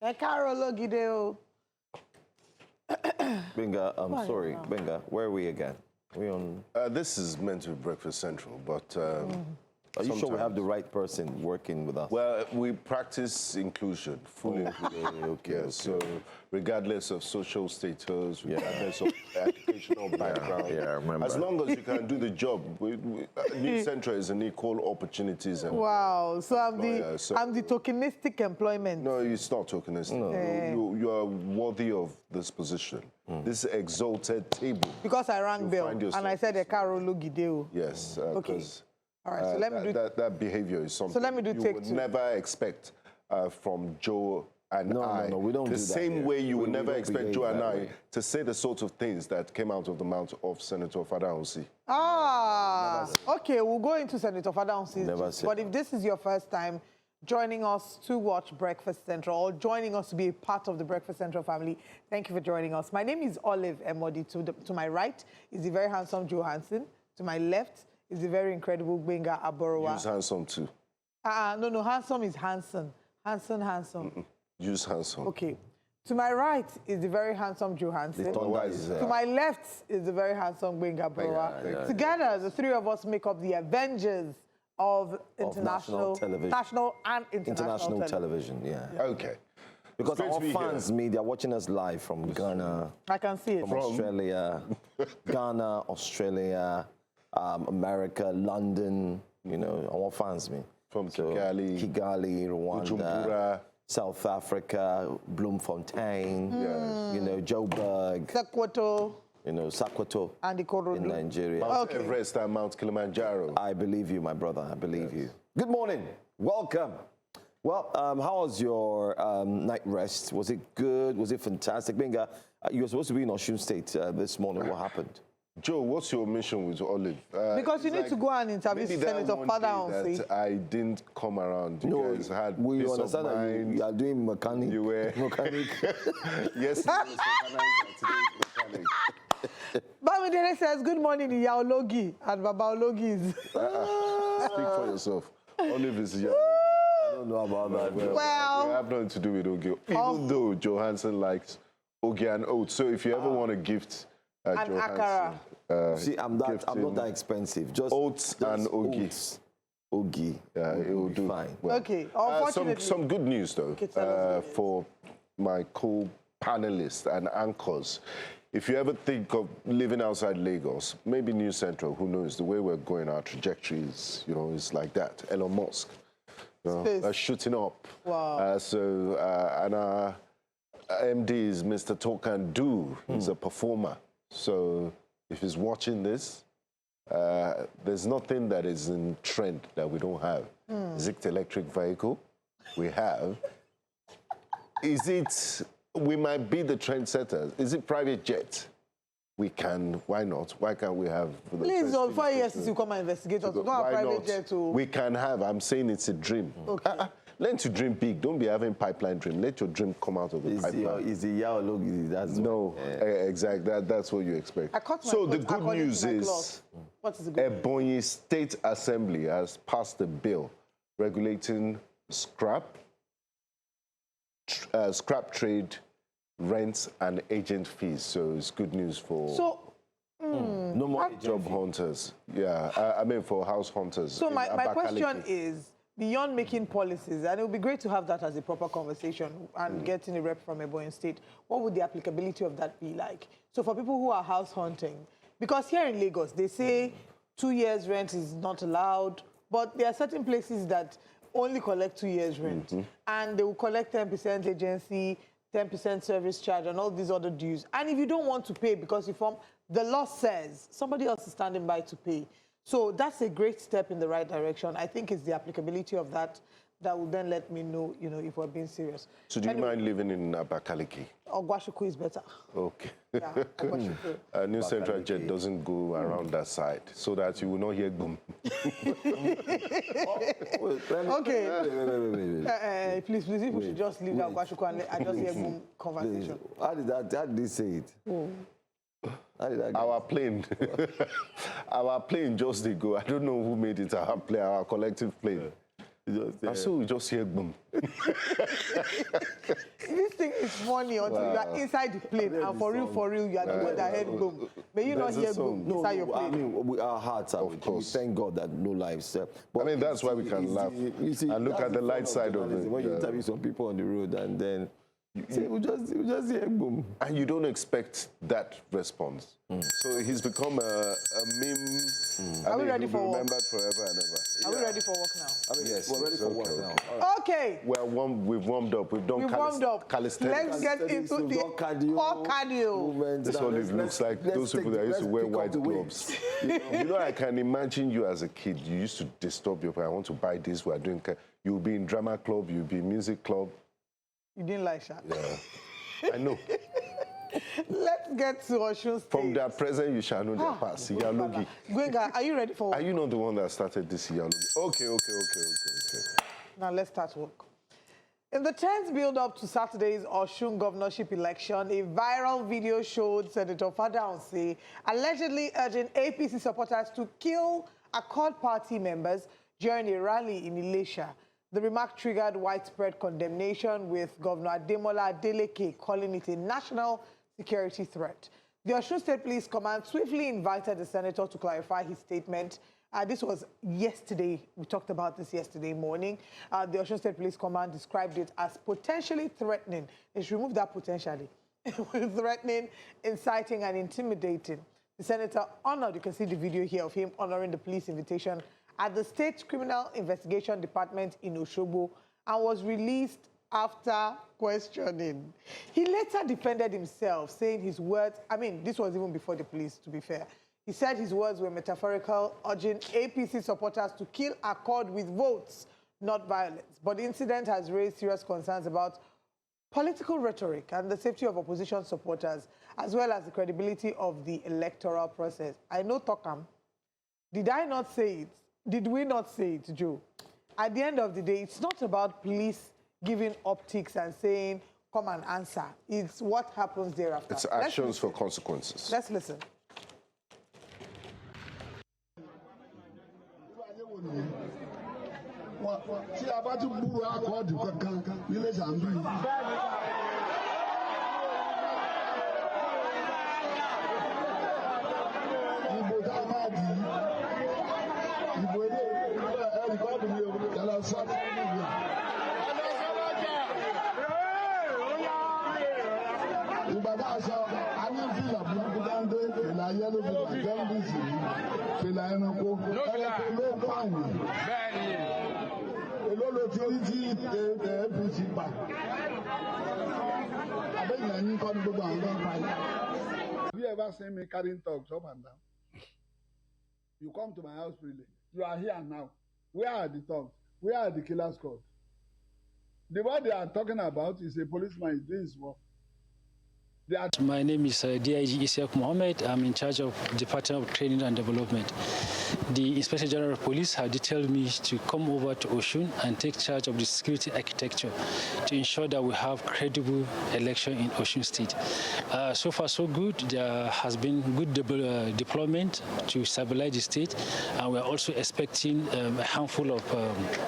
Benga, I'm sorry. Benga, where are we again? We on? This is meant to be Breakfast Central, but are you sure we have the right person working with us? Well, we practice inclusion, full inclusion. Okay. So regardless of social status, regardless of educational background, I remember. as long as you can do the job, New Central is an equal opportunities. Wow, so I'm the tokenistic employment. No, it's not tokenistic. No. You are worthy of this position. This exalted table. Because I rang bell and I said, yes. Okay. All right, so let me do that behavior is something you would never expect from Joe and I. No, we don't do that. The same way you would never expect Joe and I to say the sort of things that came out of the mouth of Senator Fadahunsi. Okay, we'll go into Senator Fadahunsi. But if this is your first time joining us to watch Breakfast Central or joining us to be a part of the Breakfast Central family, thank you for joining us. My name is Olive Emodi. To my right is the very handsome Joe Hansen. To my left is the very incredible Benga Aborowa. Use handsome too. No, handsome is Hansen. Hansen. Use handsome. Okay. To my right is the very handsome Joe Hansen. To my left is the very handsome Benga Aborowa. Together, the three of us make up the Avengers of national and international television. Okay. Because our fans, they're watching us live from Ghana. I can see it. From Australia, Ghana, Australia, America, London, our fans, From Kigali, Rwanda, Bujumbura, South Africa, Bloemfontein, Joburg, Sokoto, and in Nigeria. Mount Everest and Mount Kilimanjaro. I believe you, my brother. I believe you. Good morning. Welcome. Well, how was your night rest? Was it good? Was it fantastic? Benga, you were supposed to be in Osun State this morning. What happened? Joe, what's your mission with Olive? Because you need to go and interview Senator Fadahunsi. That I didn't come around. You guys had we peace understand of mind. that you are doing mechanic. You were mechanic. Yes, was mechanic. Bamidele says, good morning, Yaologi and Babaologi is... Speak for yourself. Olive is young. I don't know about that. Well, we have nothing to do with Ogi. Even though Johansson likes Ogi and oats. So if you ever want a gift, akara. See, I'm not that expensive. Just oats and Ogi. Ogi. Yeah, it will do. Fine. Well, okay. Unfortunately, some good news though for my co-panelists and anchors. If you ever think of living outside Lagos, maybe New Central, who knows, the way we're going, our trajectory is, is like that. Elon Musk, shooting up. Wow. And our MD is Mr. Talk and Do. He's a performer. So if he's watching this, there's nothing that is in trend that we don't have. Is it electric vehicle? We have. Is it... We might be the trendsetters. Is it private jet? We can. Why not? Why can't we have... Please, 5 years since you come and investigate us. Don't have private jet too. We can have. I'm saying it's a dream. Okay. Learn to dream big. Don't be having pipeline dream. Let your dream come out of the pipeline. Is the Yaologi? That's no, exactly. That's what you expect. So the good news is what is the good news? Ebonyi State Assembly has passed a bill regulating scrap trade, rents, and agent fees. So it's good news for no more job hunters. Yeah, I mean for house hunters. So my question is, beyond making policies, and it would be great to have that as a proper conversation and getting a rep from Ebonyi State, what would the applicability of that be like? So for people who are house hunting, because here in Lagos, they say 2 years rent is not allowed, but there are certain places that only collect 2 years rent, and they will collect 10% agency, 10% service charge, and all these other dues. And if you don't want to pay because the law says somebody else is standing by to pay. So that's a great step in the right direction. I think it's the applicability of that that will then let me know, if we're being serious. So do you mind living in Abakaliki? Ogwashuku is better. Okay. Yeah, Ogwashuku. New Central Jet doesn't go around that side, so that you will not hear boom. Okay. Please, if we should just leave Ogwashuku and I just hear boom conversation. How did they say it? Our plane, our plane just did go. I don't know who made it our plane, our collective plane. So we just hear boom. You funny until you are inside the plane and for real, you are the one that heard boom. May you not hear boom inside your plane. I mean, our hearts are with you. Thank God that no lives. But I mean, that's why we can laugh and look at the light side of it. When you interview some people on the road and then we just hear boom. And you don't expect that response. So he's become a meme. Are we ready for work? Remembered forever and ever. Are we ready for work now? I mean, yes, we're ready for work now. Okay. We've warmed up. We've done calisthenics. Let's get into the cardio. Movements. That's what it looks like. Those people that used to wear white gloves. You know, I can imagine you as a kid. You used to disturb your parents. I want to buy this. We're doing. You'll be in drama club. You'll be in music club. You didn't like that. Yeah, I know. Let's get to Osun State. From their present, you shall know their past. Yalogi. Gwenga, are you ready for work? Are you not the one that started this Yalogi? Okay. Now let's start work. In the tense build-up to Saturday's Osun governorship election, a viral video showed Senator Fadahunsi allegedly urging APC supporters to kill Accord Party members during a rally in Ilesha. The remark triggered widespread condemnation, with Governor Ademola Adeleke calling it a national security threat. The Osun State Police Command swiftly invited the senator to clarify his statement. This was yesterday. We talked about this yesterday morning. The Osun State Police Command described it as potentially threatening. They should remove that potentially. Threatening, inciting, and intimidating. The senator honored, you can see the video here of him honoring the police invitation at the State Criminal Investigation Department in Osogbo, and was released after questioning. He later defended himself, saying his words, I mean, this was even before the police, to be fair. He said his words were metaphorical, urging APC supporters to kill Accord with votes, not violence. But the incident has raised serious concerns about political rhetoric and the safety of opposition supporters, as well as the credibility of the electoral process. I know Tokam. Did I not say it? Did we not say it, Joe? At the end of the day, it's not about police giving optics and saying, come and answer. It's what happens thereafter. It's actions for consequences. Let's listen. Have you ever seen me carrying thugs up and down? You come to my house freely. You are here now. Where are the thugs? Where are the killer squad? The one they are talking about is a policeman is doing his work. My name is DIG Isiaq Mohammed. I'm in charge of Department of Training and Development. The Inspector General of Police have detailed me to come over to Osun and take charge of the security architecture to ensure that we have credible election in Osun State. So far, so good. There has been good deployment to stabilize the state, and we are also expecting a handful of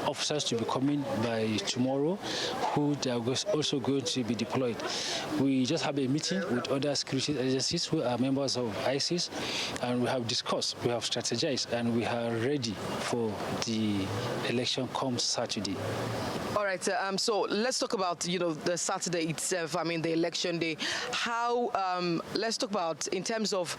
officers to be coming by tomorrow, who are also going to be deployed. We just have a meeting with other security agencies who are members of ISIS, and we have discussed, we have strategized, and we are ready for the election come Saturday. All right, so let's talk about, the Saturday itself, I mean, the election day. How, let's talk about, in terms of,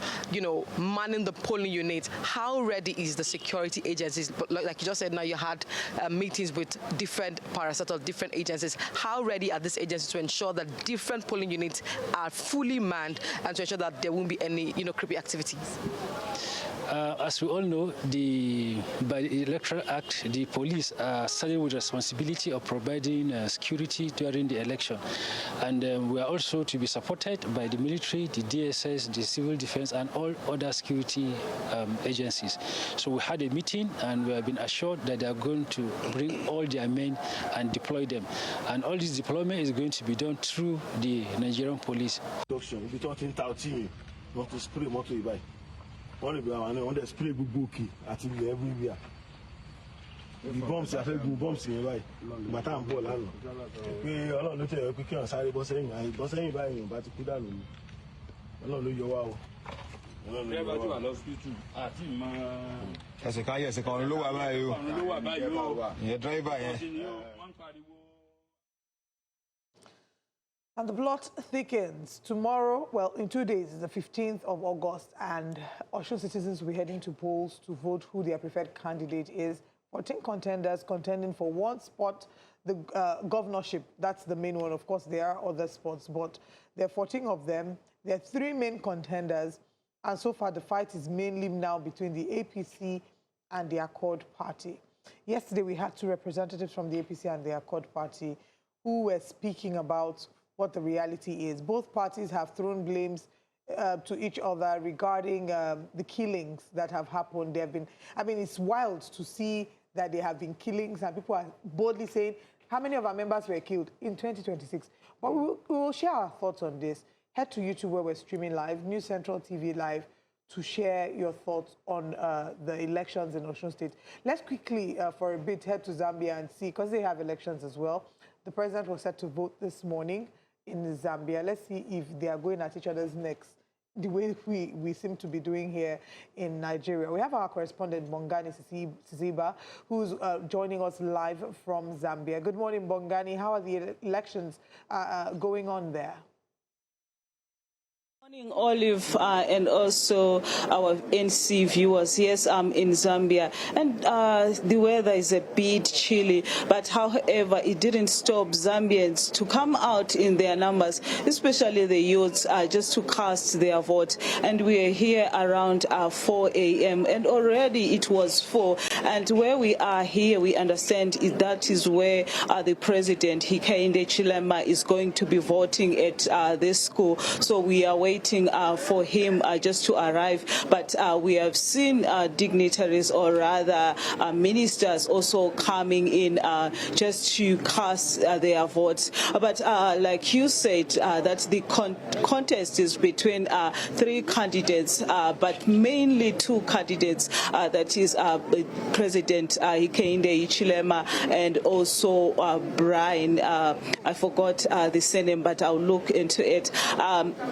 manning the polling unit, how ready is the security agencies? Like you just said, now you had meetings with different parastatals, different agencies. How ready are these agencies to ensure that different polling units are fully manned and to ensure that there won't be any, creepy activities? As we all know, by the Electoral Act, the police are saddled with responsibility of providing security during the election. And we are also to be supported by the military, the DSS, the civil defense, and all other security agencies. So we had a meeting, and we have been assured that they are going to bring all their men and deploy them. And all this deployment is going to be done through the Nigerian police. On the spray book everywhere. the bombs I fẹ́ gun bombs yẹn báyìí ìgbà tá à ń bọ̀ lánàá pé Ọlọ́run ló tẹ̀lé pé kí wọ́n sáré bọ́ sẹ́yìn àìbọ́ sẹ́yìn báyìí yóò bá ti kú dànù ni Ọlọ́run ló yọ wá o. Driver tó wà lọ́sítítù àti ìmọ̀. ẹsẹ̀ kan ọ̀run ló wà báyìí o ìyẹn driver yẹn. And the plot thickens. Tomorrow, well, in 2 days, is the 15th of August, and Osun citizens will be heading to polls to vote who their preferred candidate is. 14 contenders contending for one spot, the governorship. That's the main one. Of course, there are other spots, but there are 14 of them. There are 3 main contenders, and so far the fight is mainly now between the APC and the Accord Party. Yesterday, we had 2 representatives from the APC and the Accord Party who were speaking about what the reality is. Both parties have thrown blames to each other regarding the killings that have happened. There have been, I mean, it's wild to see that there have been killings and people are boldly saying, how many of our members were killed in 2026? But we will share our thoughts on this. Head to YouTube where we're streaming live, News Central TV Live, to share your thoughts on the elections in Osun State. Let's quickly, for a bit, head to Zambia and see, because they have elections as well. The president was set to vote this morning in Zambia. Let's see if they are going at each other's necks the way we seem to be doing here in Nigeria. We have our correspondent, Bongani Siziba, who's joining us live from Zambia. Good morning, Bongani. How are the elections going on there? Morning, Olive, and also our NC viewers. Yes, I'm in Zambia, and the weather is a bit chilly, but however, it didn't stop Zambians to come out in their numbers, especially the youths, just to cast their vote. And we are here around 4 a.m. and already it was 4. And where we are here, we understand that is where the president, Heightened Chilema, is going to be voting at this school. So we are waiting for him just to arrive, but we have seen dignitaries, or rather ministers, also coming in just to cast their votes. But like you said, that the contest is between 3 candidates, but mainly 2 candidates, that is President Heikende Hichilema and also Brian, I forgot the surname, but I'll look into it,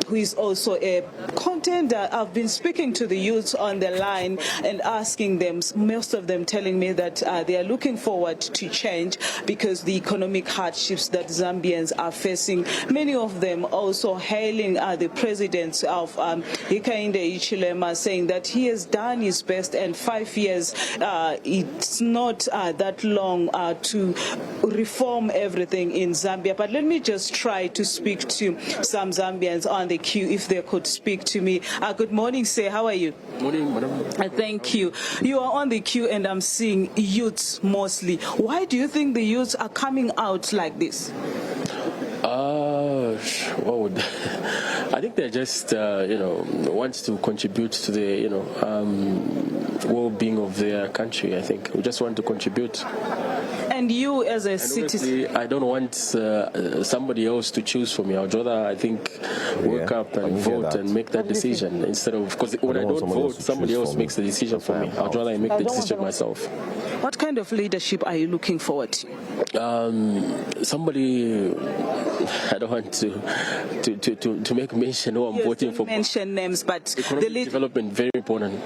who is also a contender. I've been speaking to the youths on the line and asking them, most of them telling me that they are looking forward to change because the economic hardships that Zambians are facing, many of them also hailing the president of Heikende Hichilema, saying that he has done his best, and 5 years, it's not that long to reform everything in Zambia. But let me just try to speak to some Zambians on the queue, if they could speak to me. Good morning, sir. How are you? Morning, madam. Thank you. You are on the queue, and I'm seeing youths mostly. Why do you think the youths are coming out like this? I think they're just, wants to contribute to the, well-being of their country. I think we just want to contribute. And you, as a citizen, I don't want somebody else to choose for me. I'd rather, I think, wake up and vote and make that decision instead of, because when I don't vote, somebody else makes the decision for me. I'd rather I make the decision myself. What kind of leadership are you looking forward to? Somebody, I don't want to make mention who I'm voting for. Mention names, but economic development, very important.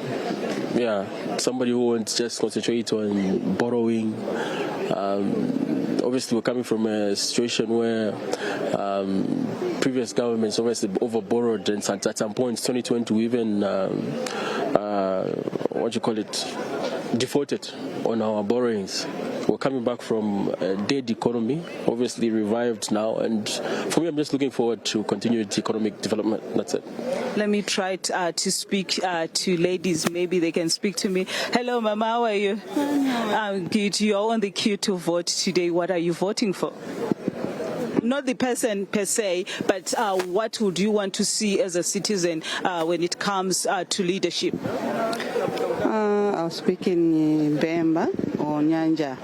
Yeah, somebody who won't just concentrate on borrowing. Obviously, we're coming from a situation where previous governments obviously overborrowed, and at some points, 2020, we even defaulted on our borrowings. We're coming back from a dead economy, obviously revived now, and for me, I'm just looking forward to continued economic development. That's it. Let me try to speak to ladies. Maybe they can speak to me. Hello, Mama. How are you? I'm good. You're on the queue to vote today. What are you voting for? Not the person per se, but what would you want to see as a citizen when it comes to leadership? I'll speak in Bemba or Nyanja.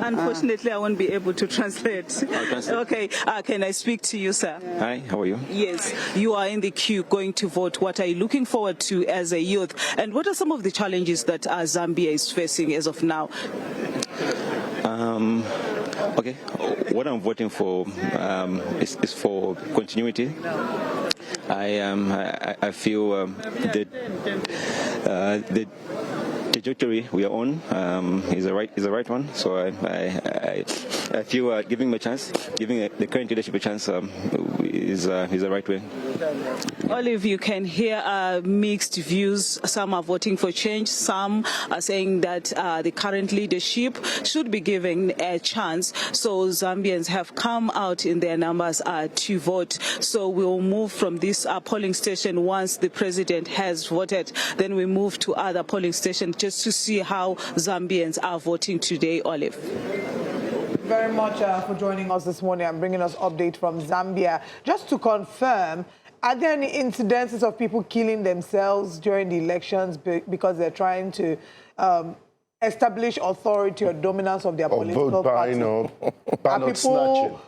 Unfortunately, I won't be able to translate. Okay, can I speak to you, sir? Hi, how are you? Yes, you are in the queue going to vote. What are you looking forward to as a youth? And what are some of the challenges that Zambia is facing as of now? Okay, what I'm voting for is for continuity. I feel that the trajectory we are on is the right one. So I feel giving him a chance, giving the current leadership a chance is the right way. Olive, you can hear mixed views. Some are voting for change. Some are saying that the current leadership should be given a chance. So Zambians have come out in their numbers to vote. So we'll move from this polling station once the president has voted. Then we move to other polling stations just to see how Zambians are voting today, Olive. Very much for joining us this morning and bringing us update from Zambia. Just to confirm, are there any incidences of people killing themselves during the elections because they're trying to establish authority or dominance of their political party? Ballot snatching.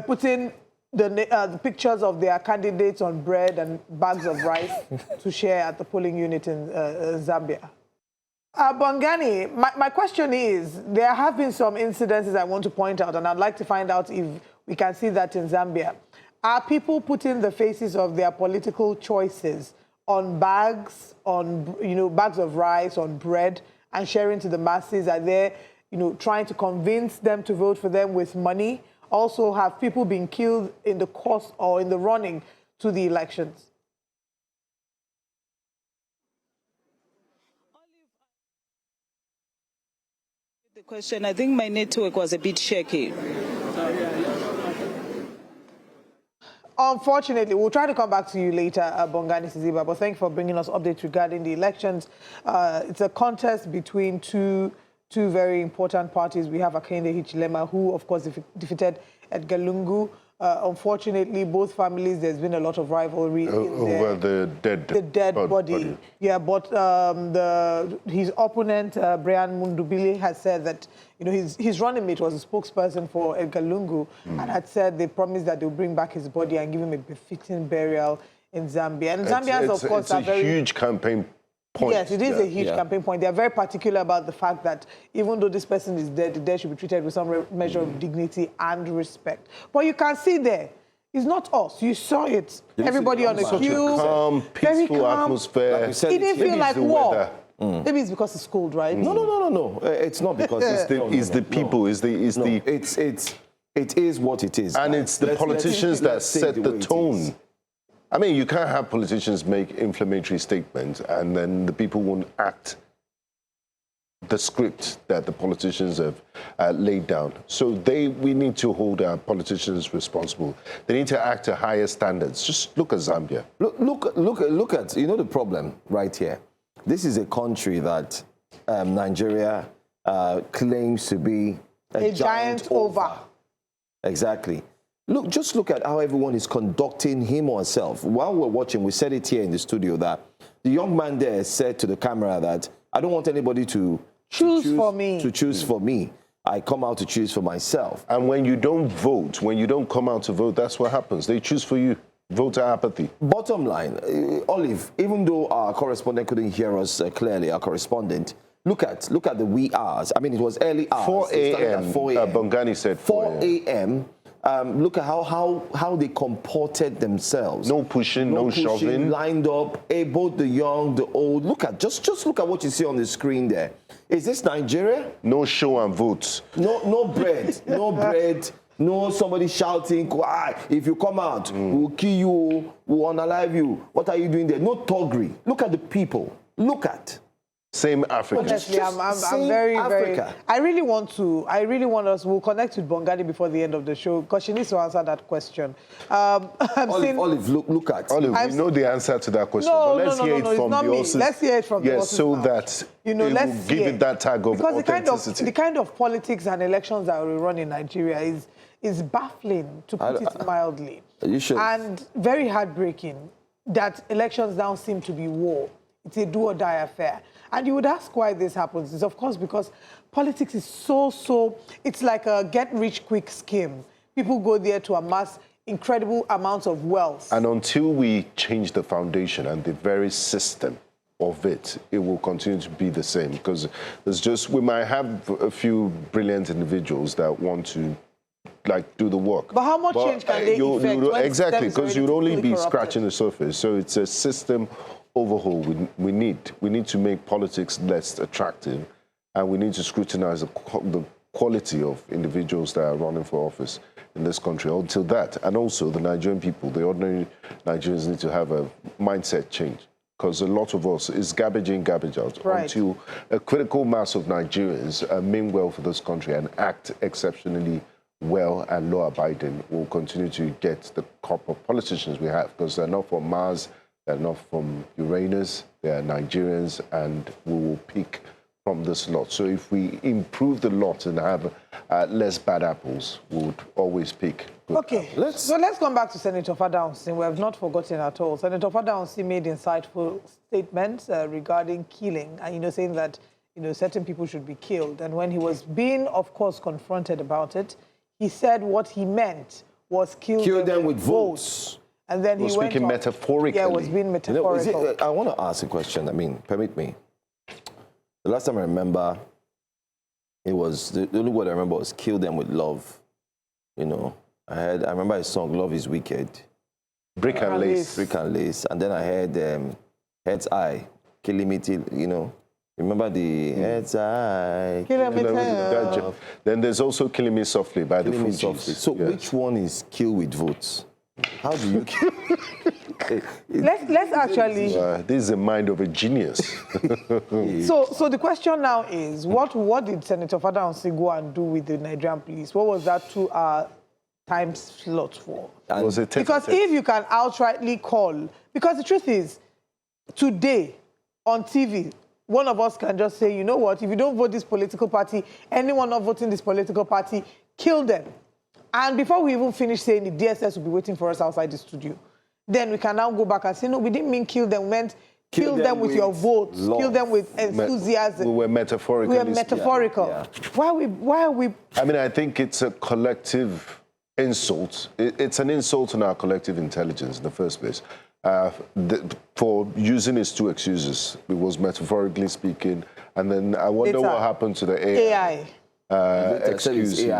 Putting the pictures of their candidates on bread and bags of rice to share at the polling unit in Zambia? Bongani, my question is, there have been some incidences I want to point out, and I'd like to find out if we can see that in Zambia. Are people putting the faces of their political choices on bags, on bags of rice, on bread, and sharing to the masses? Are they, trying to convince them to vote for them with money? Also, have people been killed in the course or in the running to the elections? The question, I think my network was a bit shaky. Unfortunately, we'll try to come back to you later, Bongani Siziba, but thank you for bringing us updates regarding the elections. It's a contest between two very important parties. We have Hakainde Hichilema, who, of course, defeated Edgar Lungu. Unfortunately, both families, there's been a lot of rivalry over the dead body. Yeah, but his opponent, Brian Mundubile, has said that his running mate was a spokesperson for Edgar Lungu and had said they promised that they'll bring back his body and give him a befitting burial in Zambia. And Zambians, of course, are very... It's a huge campaign point. Yes, it is a huge campaign point. They are very particular about the fact that even though this person is dead, the dead should be treated with some measure of dignity and respect. But you can see there, it's not us. You saw it. Everybody on the queue. Calm, peaceful atmosphere. It didn't feel like war. Maybe it's because it's cold, right? No. It's not because it's the people. It is what it is. And it's the politicians that set the tone. I mean, you can't have politicians make inflammatory statements and then the people won't act the script that the politicians have laid down. So we need to hold our politicians responsible. They need to act to higher standards. Just look at Zambia. Look at, the problem right here. This is a country that Nigeria claims to be a giant over. Exactly. Just look at how everyone is conducting him or herself. While we're watching, we said it here in the studio that the young man there said to the camera that I don't want anybody to choose for me. I come out to choose for myself. And when you don't vote, when you don't come out to vote, that's what happens. They choose for you. Voter apathy. Bottom line, Olive, even though our correspondent couldn't hear us clearly, our correspondent, look at the wee hours. I mean, it was early hours. 4 a.m. Bongani said 4 a.m. Look at how they comported themselves. No pushing, no shoving. Lined up, both the young, the old. Look at just look at what you see on the screen there. Is this Nigeria? No show and votes. No bread. No bread. No somebody shouting, if you come out, we'll kill you, we'll unalive you. What are you doing there? No toggery. Look at the people. Look at. Same Africa. Honestly, I'm very. I really want us. We'll connect with Bongani before the end of the show because she needs to answer that question. Olive, look at. Olive, we know the answer to that question. No, but let's hear it from the horses. Let's hear it from the horses. Yes, so that let's give it that tag of authenticity. The kind of politics and elections that we run in Nigeria is baffling, to put it mildly. You should. And very heartbreaking that elections now seem to be war. It's a do or die affair. And you would ask why this happens. It's of course because politics is so, it's like a get-rich-quick scheme. People go there to amass incredible amounts of wealth. And until we change the foundation and the very system of it, it will continue to be the same, because we might have a few brilliant individuals that want to do the work. But how much change can they effect? Exactly, because you'd only be scratching the surface. So it's a system overhaul we need. We need to make politics less attractive, and we need to scrutinize the quality of individuals that are running for office in this country. Until that, and also the Nigerian people, the ordinary Nigerians, need to have a mindset change, because a lot of us is garbage in, garbage out, until a critical mass of Nigerians mean well for this country and act exceptionally well and law-abiding. Will continue to get the crop of politicians we have, because they're not from Mars, they're not from Uranus, they're Nigerians, and we will pick from this lot. So if we improve the lot and have less bad apples, we would always pick good apples. So let's come back to Senator Fadahunsi. We have not forgotten at all. Senator Fadahunsi made insightful statements regarding killing, and saying that certain people should be killed. And when he was being, of course, confronted about it, he said what he meant was kill them with votes. And then he went speaking metaphorically. Yeah, it was being metaphorical. I want to ask a question. I mean, permit me. The last time I remember, it was, the only word I remember was kill them with love. I remember a song, Love is Wicked. Brick and Lace. Brick and Lace. And then I heard Head's Eye, killing me till, remember the Head's Eye. Then there's also Killing Me Softly by the Fugees. So which one is kill with votes? How do you kill? Let's actually... this is the mind of a genius. So the question now is, what did Senator Fadahunsi go and do with the Nigerian police? What was that 2-hour time slot for? Because if you can outrightly call... Because the truth is, today, on TV, one of us can just say, you know what, if you don't vote this political party, anyone not voting this political party, kill them. And before we even finish saying it, DSS will be waiting for us outside the studio. Then we can now go back and say, no, we didn't mean kill them. We meant kill them with your votes. Love. Kill them with enthusiasm. We were metaphorical. We were metaphorical. Yeah. Why are we... I mean, I think it's a collective insult. It's an insult on our collective intelligence in the first place. For using his two excuses. It was metaphorically speaking. And then I wonder what happened to the AI excuse he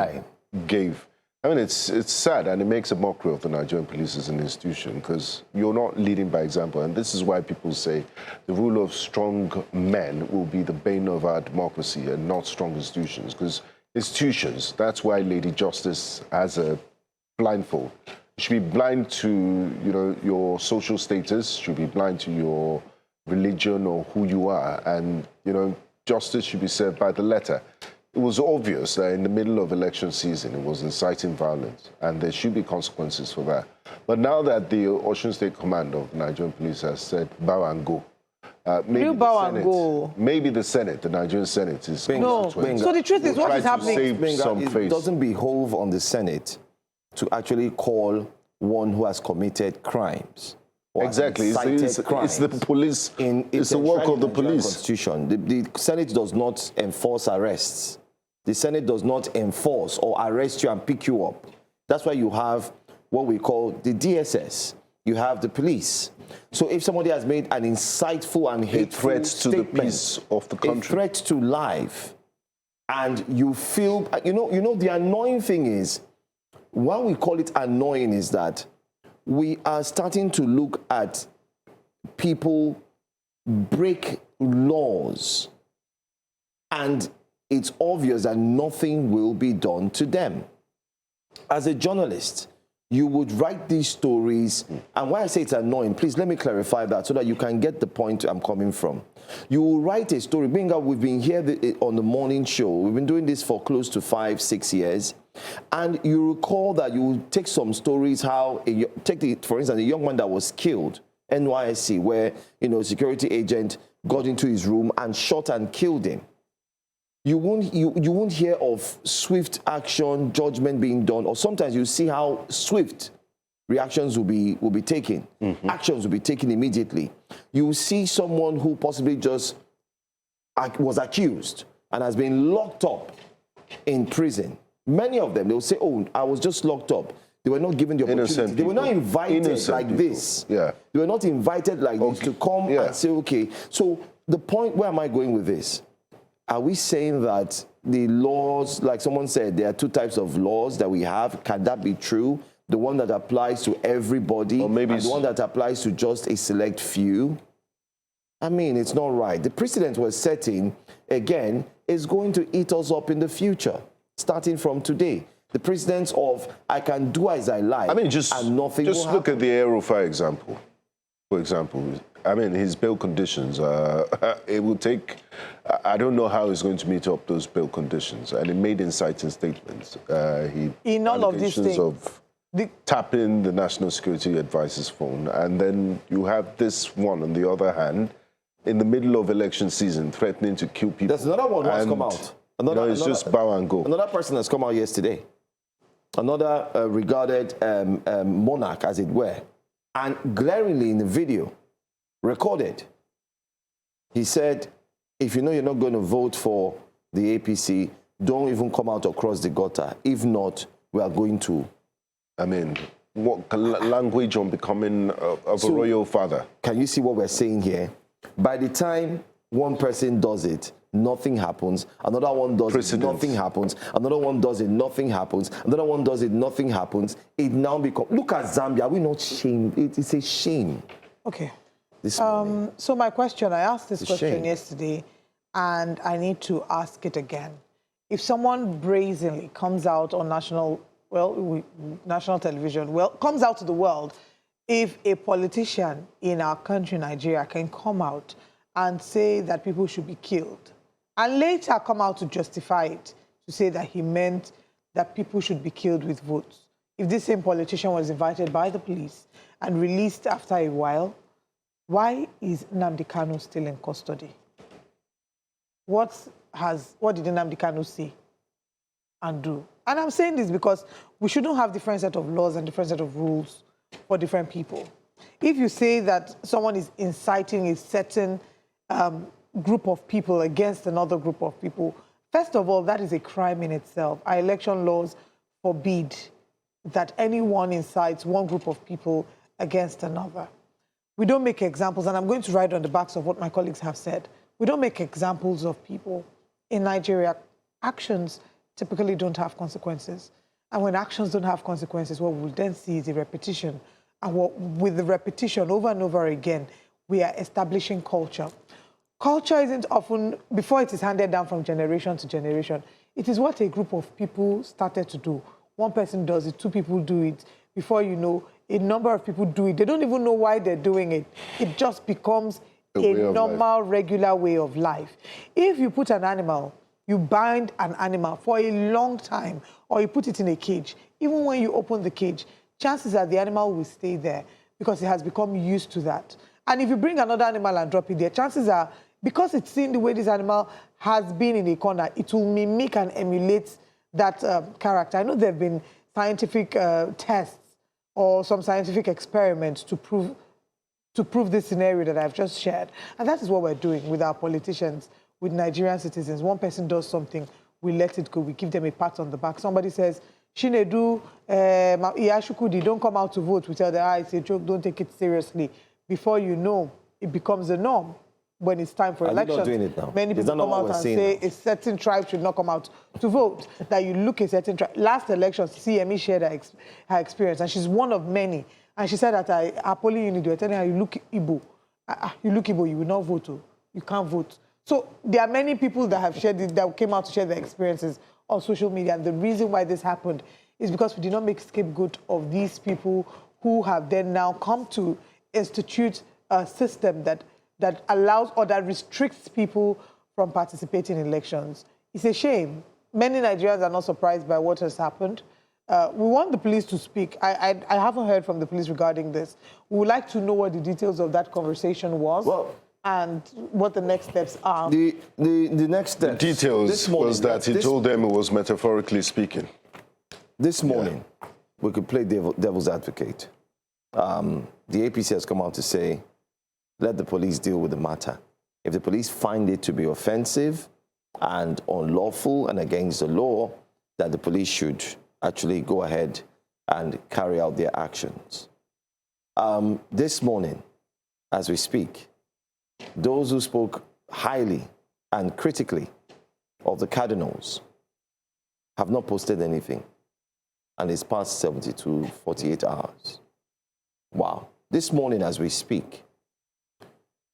gave. I mean, it's sad, and it makes a mockery of the Nigerian police as an institution, because you're not leading by example. And this is why people say the rule of strong men will be the bane of our democracy and not strong institutions. Because institutions, that's why Lady Justice has a blindfold. You should be blind to, your social status, should be blind to your religion or who you are. And, justice should be served by the letter. It was obvious that in the middle of election season, it was inciting violence, and there should be consequences for that. But now that the Osun State Command of the Nigerian Police has said, bow and go, maybe the Senate, the Nigerian Senate, is... So the truth is, what is happening? It doesn't behove on the Senate to actually call one who has committed crimes. Exactly. It's the police. It's the work of the police. Constitution. The Senate does not enforce arrests. The Senate does not enforce or arrest you and pick you up. That's why you have what we call the DSS. You have the police. So if somebody has made an insightful and hateful threat to the peace of the country, a threat to life, and you feel, the annoying thing is, why we call it annoying is that we are starting to look at people break laws, and it's obvious that nothing will be done to them. As a journalist, you would write these stories, and why I say it's annoying, please let me clarify that so that you can get the point I'm coming from. You will write a story. We've been here on the morning show. We've been doing this for close to 5-6 years. And you recall that you will take some stories for instance, a young man that was killed, NYSC, where, a security agent got into his room and shot and killed him. You won't hear of swift action, judgment being done, or sometimes you see how swift reactions will be taken. Actions will be taken immediately. You will see someone who possibly just was accused and has been locked up in prison. Many of them, they'll say, oh, I was just locked up. They were not given the opportunity. Innocent They were not people. invited Innocent like people. this. Yeah. They were not invited like this to come and say, okay. So the point, where am I going with this? Are we saying that the laws, like someone said, there are two types of laws that we have? Can that be true? The one that applies to everybody, or maybe the one that applies to just a select few? I mean, it's not right. The precedent we're setting, again, is going to eat us up in the future, starting from today. The precedence of, I can do as I like, I mean, and nothing will just look happen. at the Aerofire example. For example, I mean, his bail conditions, it will take, I don't know how he's going to meet up those bail conditions. And he made inciting statements. In all of these things, of tapping the National Security Advisor's phone. And then you have this one, on the other hand, in the middle of election season, threatening to kill people. There's another one who has come out. It's just bow and go. Another person has come out yesterday. Another regarded monarch, as it were. And glaringly in the video, recorded, he said, if you know you're not going to vote for the APC, don't even come out across the gutter. If not, we are going to. I mean, what language on becoming of a royal father? Can you see what we're saying here? By the time one person does it, nothing happens. Another one does it, nothing happens. Another one does it, nothing happens. Another one does it, nothing happens. It now becomes, look at Zambia. Are we not shamed? It's a shame. Okay. So my question, I asked this question yesterday, and I need to ask it again. If someone brazenly comes out on national television, comes out to the world, if a politician in our country, Nigeria, can come out and say that people should be killed, and later come out to justify it, to say that he meant that people should be killed with votes. If this same politician was invited by the police and released after a while, why is Nnamdi Kanu still in custody? What did Nnamdi Kanu say and do? And I'm saying this because we shouldn't have different set of laws and different set of rules for different people. If you say that someone is inciting a certain group of people against another group of people, first of all, that is a crime in itself. Our election laws forbid that anyone incites one group of people against another. We don't make examples, and I'm going to write on the backs of what my colleagues have said. We don't make examples of people. In Nigeria, actions typically don't have consequences. And when actions don't have consequences, what we'll then see is a repetition. And with the repetition over and over again, we are establishing culture. Culture isn't often, before it is handed down from generation to generation, it is what a group of people started to do. One person does it, two people do it. Before you know, a number of people do it. They don't even know why they're doing it. It just becomes a normal, regular way of life. If you put an animal, you bind an animal for a long time, or you put it in a cage, even when you open the cage, chances are the animal will stay there because it has become used to that. And if you bring another animal and drop it there, chances are, because it's seen the way this animal has been in a corner, it will mimic and emulate that character. I know there have been scientific tests or some scientific experiments to prove this scenario that I've just shared. And that is what we're doing with our politicians, with Nigerian citizens. One person does something, we let it go, we give them a pat on the back. Somebody says, Shinedu, Iyashukudi, don't come out to vote. We tell them, it's a joke, don't take it seriously. Before you know, it becomes the norm. When it's time for elections, doing it now? Many people come out and say a certain tribe should not come out to vote, that you look a certain tribe. Last election, CME shared her experience, and she's one of many. And she said that at Poly Unit, they were telling her, you look Igbo. You look Igbo, you will not vote. You can't vote. So there are many people that have shared it, that came out to share their experiences on social media. And the reason why this happened is because we did not make scapegoat of these people who have then now come to institute a system that allows or that restricts people from participating in elections. It's a shame. Many Nigerians are not surprised by what has happened. We want the police to speak. I haven't heard from the police regarding this. We would like to know what the details of that conversation was and what the next steps are. The next steps. The details was that he told them it was metaphorically speaking. This morning, we could play devil's advocate. The APC has come out to say, let the police deal with the matter. If the police find it to be offensive and unlawful and against the law, that the police should actually go ahead and carry out their actions. This morning, as we speak, those who spoke highly and critically of the cardinals have not posted anything, and it's past 48 hours. Wow. This morning, as we speak,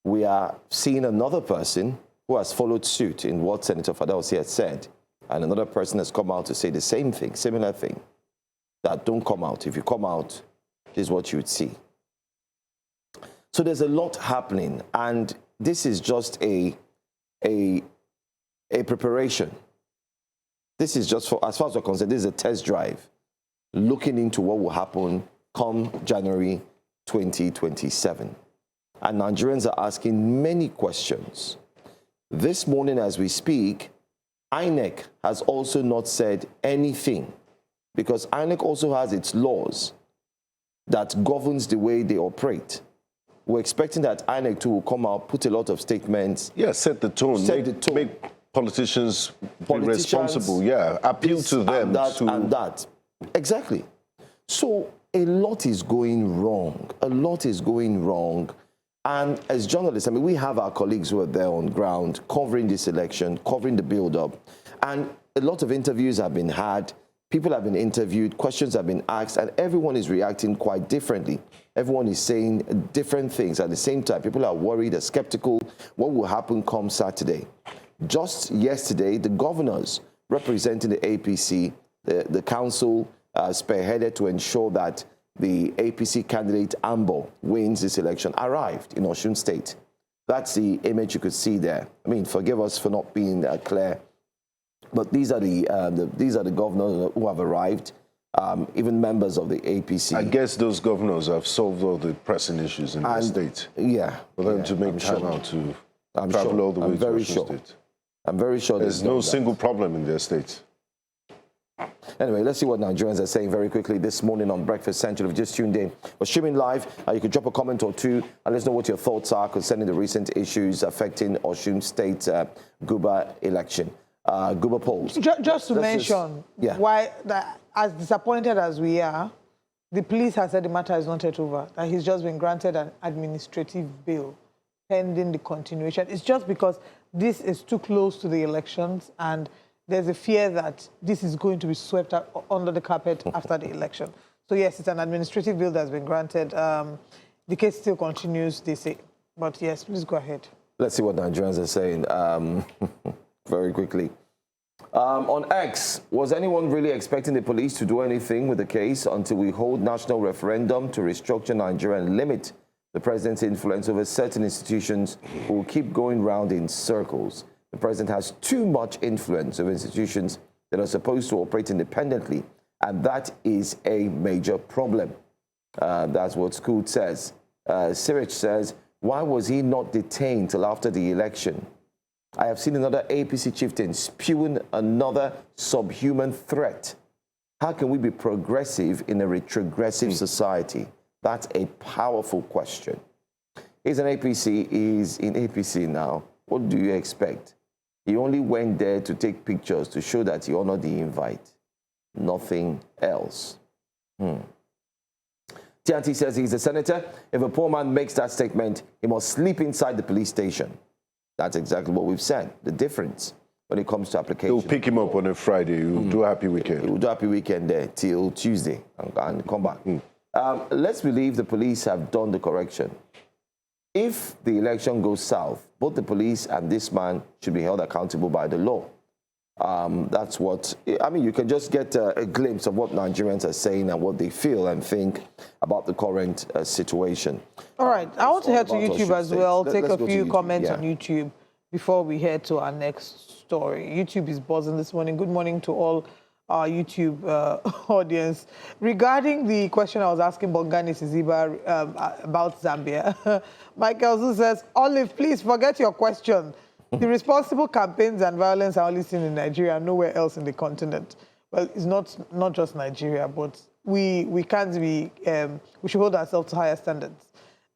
we are seeing another person who has followed suit in what Senator Fadahunsi had said, and another person has come out to say the same thing, similar thing, that don't come out. If you come out, this is what you would see. So there's a lot happening, and this is just a preparation. This is just, for, as far as we're concerned, this is a test drive, looking into what will happen come January 2027. And Nigerians are asking many questions. This morning, as we speak, INEC has also not said anything, because INEC also has its laws that governs the way they operate. We're expecting that INEC too will come out, put a lot of statements. Yeah, set the tone. Make politicians be responsible. Yeah, appeal to them. And that. Exactly. So a lot is going wrong. A lot is going wrong. And as journalists, I mean, we have our colleagues who are there on ground covering this election, covering the build-up. And a lot of interviews have been had. People have been interviewed, questions have been asked, and everyone is reacting quite differently. Everyone is saying different things at the same time. People are worried, they're skeptical. What will happen come Saturday? Just yesterday, the governors representing the APC, the council spearheaded to ensure that the APC candidate Ambo wins this election, arrived in Osun State. That's the image you could see there. I mean, forgive us for not being clear, but these are the governors who have arrived, even members of the APC. I guess those governors have solved all the pressing issues in the state. Yeah. For them to make time out to travel all the way to Osun State. I'm very sure there's no single problem in their state. Anyway, let's see what Nigerians are saying very quickly this morning on Breakfast Central. If you just tuned in, we're streaming live. You could drop a comment or two and let us know what your thoughts are concerning the recent issues affecting Osun State Guba election. Guba polls. Just to mention why, as disappointed as we are, the police has said the matter is not yet over, that he's just been granted an administrative bail pending the continuation. It's just because this is too close to the elections and there's a fear that this is going to be swept up under the carpet after the election. So yes, it's an administrative bill that's been granted. The case still continues, they say. But yes, please go ahead. Let's see what Nigerians are saying very quickly. On X, was anyone really expecting the police to do anything with the case until we hold national referendum to restructure Nigeria and limit the president's influence over certain institutions who will keep going round in circles? The president has too much influence over institutions that are supposed to operate independently, and that is a major problem. That's what Scoot says. Sirich says, why was he not detained till after the election? I have seen another APC chieftain spewing another subhuman threat. How can we be progressive in a retrogressive society? That's a powerful question. He's an APC, he's in APC now. What do you expect? He only went there to take pictures to show that he honored the invite. Nothing else. TNT says he's a senator. If a poor man makes that statement, he must sleep inside the police station. That's exactly what we've said. The difference when it comes to application. They'll pick him up on a Friday. He'll do a happy weekend. He'll do a happy weekend there till Tuesday and come back. Let's believe the police have done the correction. If the election goes south, both the police and this man should be held accountable by the law. That's what, I mean, you can just get a glimpse of what Nigerians are saying and what they feel and think about the current situation. All right, I want to head to YouTube as well, take a few comments on YouTube before we head to our next story. YouTube is buzzing this morning. Good morning to all our YouTube audience. Regarding the question I was asking Bongani Siziba about Zambia, Michael Zu says, Olive, please forget your question. The responsible campaigns and violence are only seen in Nigeria, nowhere else in the continent. Well, it's not just Nigeria, but we can't be, we should hold ourselves to higher standards.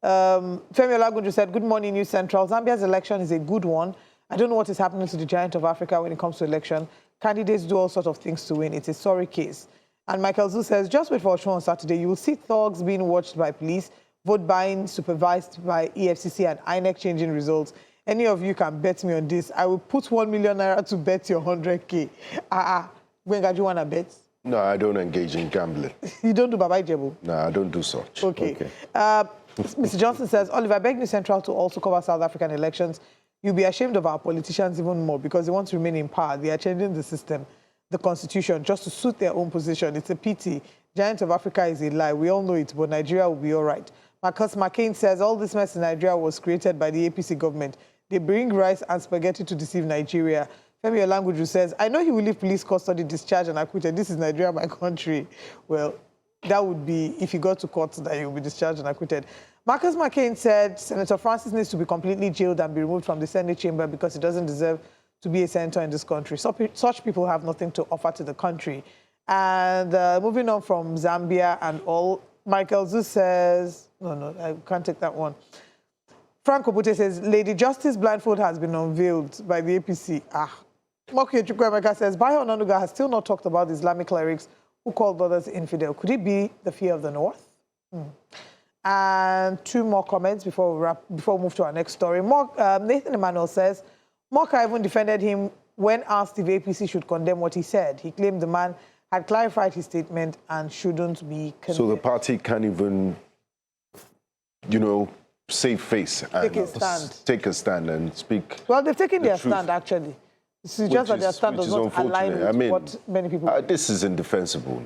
Femi Olagunju said, good morning, News Central. Zambia's election is a good one. I don't know what is happening to the giant of Africa when it comes to election. Candidates do all sorts of things to win. It's a sorry case. And Michael Zu says, just wait for a show on Saturday. You will see thugs being watched by police, vote buying supervised by EFCC and INEC changing results. Any of you can bet me on this. I will put 1 million naira to bet your 100K. Gbenga, do you want to bet? No, I don't engage in gambling. You don't do Baba Ijebu? No, I don't do such. Okay. Mr. Johnson says, Oliver, I beg New Central to also cover South African elections. You'll be ashamed of our politicians even more because they want to remain in power. They are changing the system, the constitution, just to suit their own position. It's a pity. Giant of Africa is a lie. We all know it, but Nigeria will be all right. Marcus McCain says all this mess in Nigeria was created by the APC government. They bring rice and spaghetti to deceive Nigeria. Femi Olanguju says, I know he will leave police custody, discharged and acquitted. This is Nigeria, my country. Well, that would be if he got to court that he will be discharged and acquitted. Marcus McCain said Senator Francis needs to be completely jailed and be removed from the Senate chamber because he doesn't deserve to be a senator in this country. Such people have nothing to offer to the country. And moving on from Zambia and all, Michael Zu says, no, I can't take that one. Frank Obute says, Lady Justice blindfold has been unveiled by the APC. Moki Chukwuemeka says, Bayo Onanuga has still not talked about the Islamic clerics who called others infidel. Could it be the fear of the North? And two more comments before we move to our next story. Nathan Emmanuel says, Moka even defended him when asked if APC should condemn what he said. He claimed the man had clarified his statement and shouldn't be condemned. So the party can't even, save face and take a stand and speak. Well, they've taken their stand, actually. It's just that their stand does not align with what many people... this is indefensible.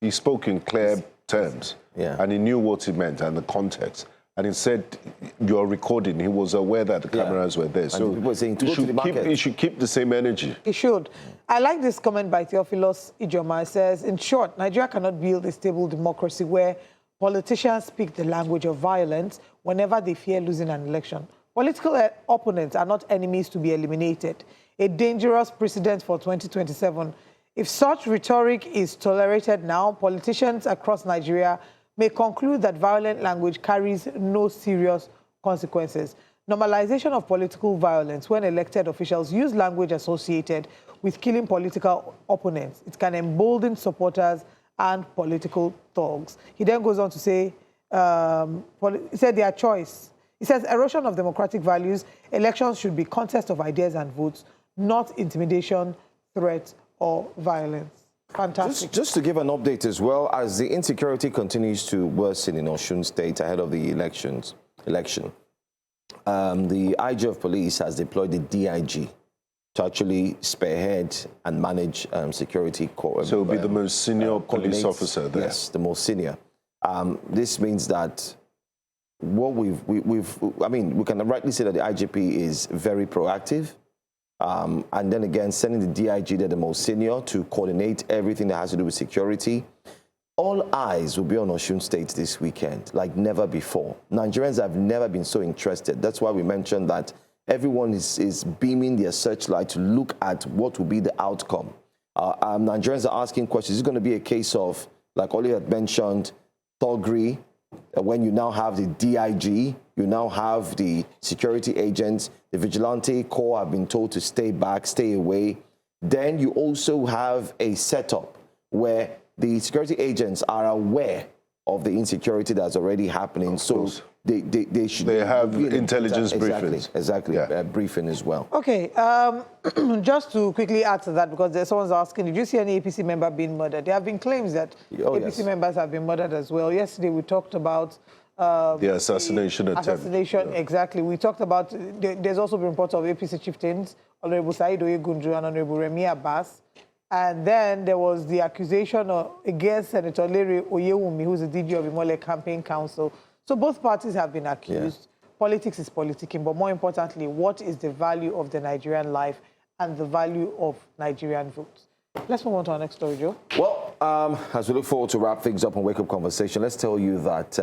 He spoke in clear terms, and he knew what he meant and the context. And he said, you're recording. He was aware that the cameras were there. So he should keep the same energy. He should. I like this comment by Theophilus Ijoma. It says, in short, Nigeria cannot build a stable democracy where politicians speak the language of violence whenever they fear losing an election. Political opponents are not enemies to be eliminated. A dangerous precedent for 2027. If such rhetoric is tolerated now, politicians across Nigeria may conclude that violent language carries no serious consequences. Normalization of political violence when elected officials use language associated with killing political opponents. It can embolden supporters and political thugs. He then goes on to say, he said their choice. He says erosion of democratic values, elections should be contest of ideas and votes, not intimidation, threat, or violence. Fantastic. Just to give an update as well, as the insecurity continues to worsen in Osun State ahead of the election, the IG of police has deployed the DIG to actually spearhead and manage security. So it will be the most senior police officer there. Yes, the most senior. This means that what we can rightly say that the IGP is very proactive. And then again, sending the DIG there, the most senior, to coordinate everything that has to do with security. All eyes will be on Osun State this weekend, like never before. Nigerians have never been so interested. That's why we mentioned that everyone is beaming their searchlight to look at what will be the outcome. Nigerians are asking questions. Is it going to be a case of, like Oli had mentioned, thuggery, when you now have the DIG, you now have the security agents, the vigilante corps have been told to stay back, stay away. Then you also have a setup where the security agents are aware of the insecurity that's already happening. So they have intelligence briefings. Exactly, briefing as well. Okay, just to quickly add to that, because someone's asking, did you see any APC member being murdered? There have been claims that APC members have been murdered as well. Yesterday we talked about the assassination attempt. Exactly. We talked about, there's also been reports of APC chieftains, Honorable Said Oyegunju and Honorable Remi Abbas. And then there was the accusation against Senator Larry Oyewumi, who's the DG of Imole Campaign Council. So both parties have been accused. Politics is politicking, but more importantly, what is the value of the Nigerian life and the value of Nigerian votes? Let's move on to our next story, Joe. Well, as we look forward to wrap things up on Wake Up Conversation, let's tell you that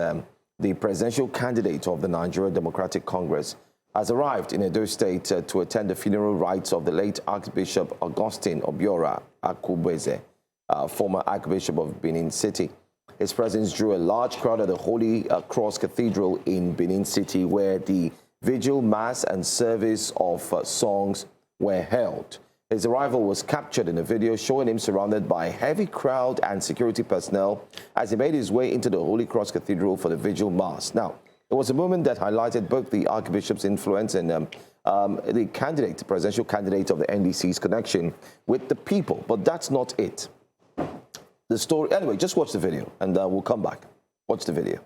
the presidential candidate of the Nigeria Democratic Congress has arrived in Edo State to attend the funeral rites of the late Archbishop Augustine Obiora Akubeze, former Archbishop of Benin City. His presence drew a large crowd at the Holy Cross Cathedral in Benin City, where the vigil, mass, and service of songs were held. His arrival was captured in a video showing him surrounded by a heavy crowd and security personnel as he made his way into the Holy Cross Cathedral for the Vigil Mass. Now, it was a moment that highlighted both the Archbishop's influence and the presidential candidate of the NDC's connection with the people. But that's not it. The story, anyway, just watch the video and we'll come back. Watch the video.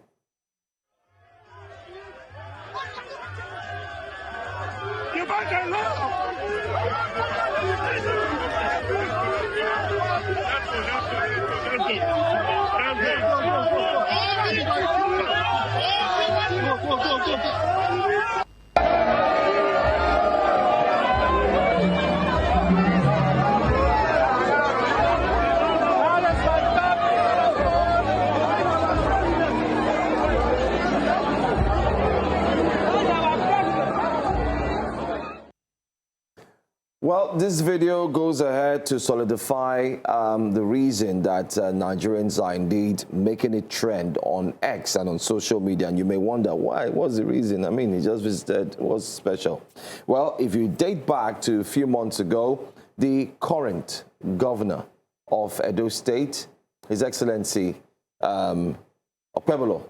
Well, this video goes ahead to solidify the reason that Nigerians are indeed making it trend on X and on social media. And you may wonder, why? What's the reason? I mean, he just visited. What's special? Well, if you date back to a few months ago, the current governor of Edo State, His Excellency Okpebolo,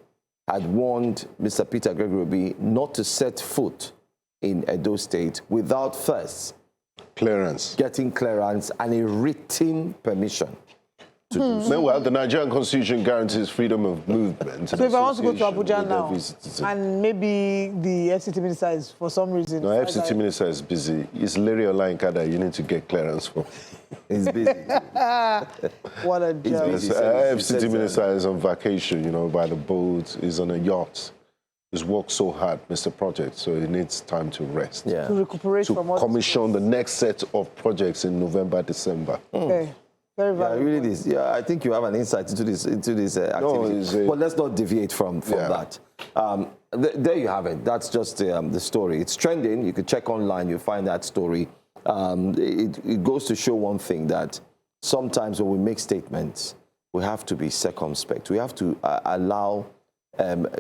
had warned Mr. Peter Gregory not to set foot in Edo State without first getting clearance and a written permission to do so. Meanwhile, the Nigerian Constitution guarantees freedom of movement. So if I want to go to Abuja now, and maybe the FCT minister is, for some reason... No, FCT minister is busy. It's Larry Olainka that you need to get clearance for. He's busy. What a joke. FCT minister is on vacation, you know, by the boat, is on a yacht. He's worked so hard, Mr. Project, so he needs time to rest. Yeah. To recuperate from what... commission the next set of projects in November, December. Okay. Very valuable. Yeah, really is. Yeah, I think you have an insight into this activity. But let's not deviate from that. There you have it. That's just the story. It's trending. You could check online. You'll find that story. It goes to show one thing, that sometimes when we make statements, we have to be circumspect. We have to allow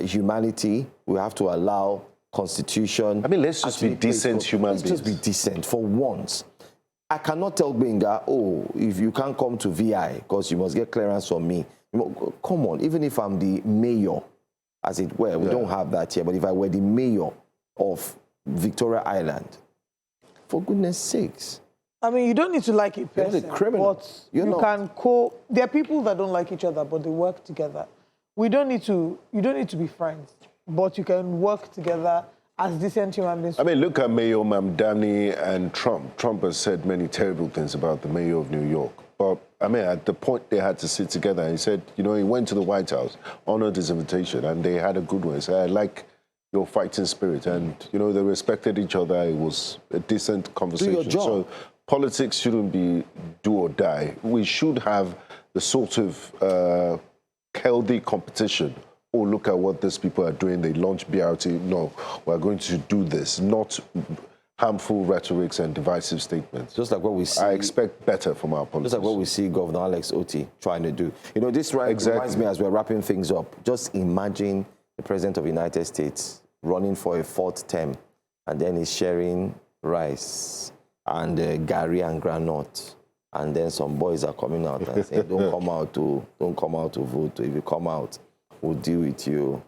humanity. We have to allow constitution. I mean, let's just be decent human beings. Let's just be decent for once. I cannot tell Benga, oh, if you can't come to VI because you must get clearance from me. Come on, even if I'm the mayor, as it were, we don't have that here, but if I were the mayor of Victoria Island, for goodness sakes. I mean, you don't need to like it person, you're a criminal. But there are people that don't like each other, but they work together. You don't need to be friends, but you can work together as decent human beings. I mean, look at Mayor Mamdani and Trump. Trump has said many terrible things about the mayor of New York. But, I mean, at the point they had to sit together, he said, you know, he went to the White House, honored his invitation, and they had a good one. He said, I like your fighting spirit. And, you know, they respected each other. It was a decent conversation. Do your job. So politics shouldn't be do or die. We should have the sort of healthy competition. Oh, look at what these people are doing. They launch BRT. No, we're going to do this, not harmful rhetorics and divisive statements. Just like what we see. I expect better from our politics. Just like what we see Governor Alex Oti trying to do. You know, this reminds me, as we're wrapping things up, just imagine the President of the United States running for a 4th term, and then he's sharing rice and gari and granite. And then some boys are coming out and saying, don't come out to vote. If you come out, we'll deal with you.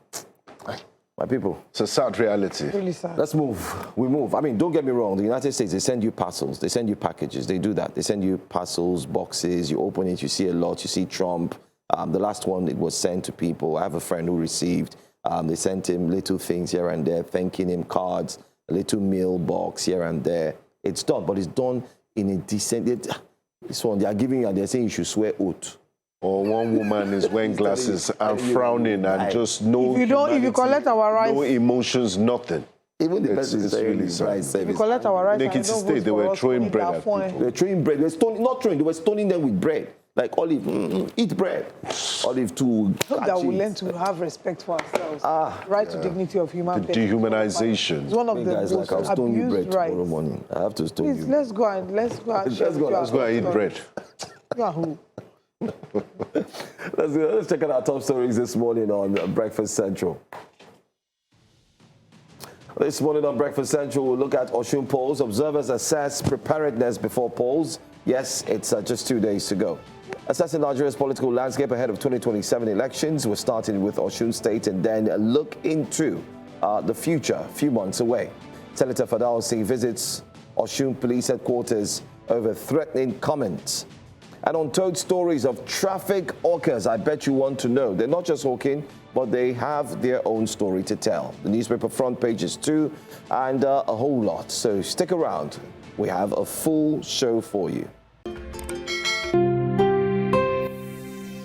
My people. It's a sad reality. Really sad. Let's move. We move. I mean, don't get me wrong. The United States, they send you parcels. They send you packages. They do that. They send you parcels, boxes. You open it. You see a lot. You see Trump. The last one, it was sent to people. I have a friend who received. They sent him little things here and there, thanking him, cards, a little mail box here and there. It's done, but it's done in a decent... This one, they are giving you and they're saying you should swear oath. Or one woman is wearing glasses and frowning and just no... If you collect our rights... No emotions, nothing. Even the person is really if you collect our rights... Ekiti State, they were throwing bread at people. They were throwing bread. They were stoning, not throwing, they were stoning them with bread. Like, Olive, eat bread. Olive too. That we learn to have respect for ourselves. Right to dignity of human beings. Dehumanization. It's one of the most like, I'll stone you bread rights. Tomorrow morning. I have to stone you. Please, let's go and let's go and eat bread. Yahoo. Let's check out our top stories this morning on Breakfast Central. This morning on Breakfast Central, we'll look at Osun polls. Observers assess preparedness before polls. Yes, it's just 2 days to go. Assessing Nigeria's political landscape ahead of 2027 elections. We're starting with Osun State and then look into the future, a few months away. Senator Fadahunsi visits Osun Police Headquarters over threatening comments. And untold stories of traffic hawkers, I bet you want to know. They're not just hawking, but they have their own story to tell. The newspaper front pages too, and a whole lot. So stick around. We have a full show for you.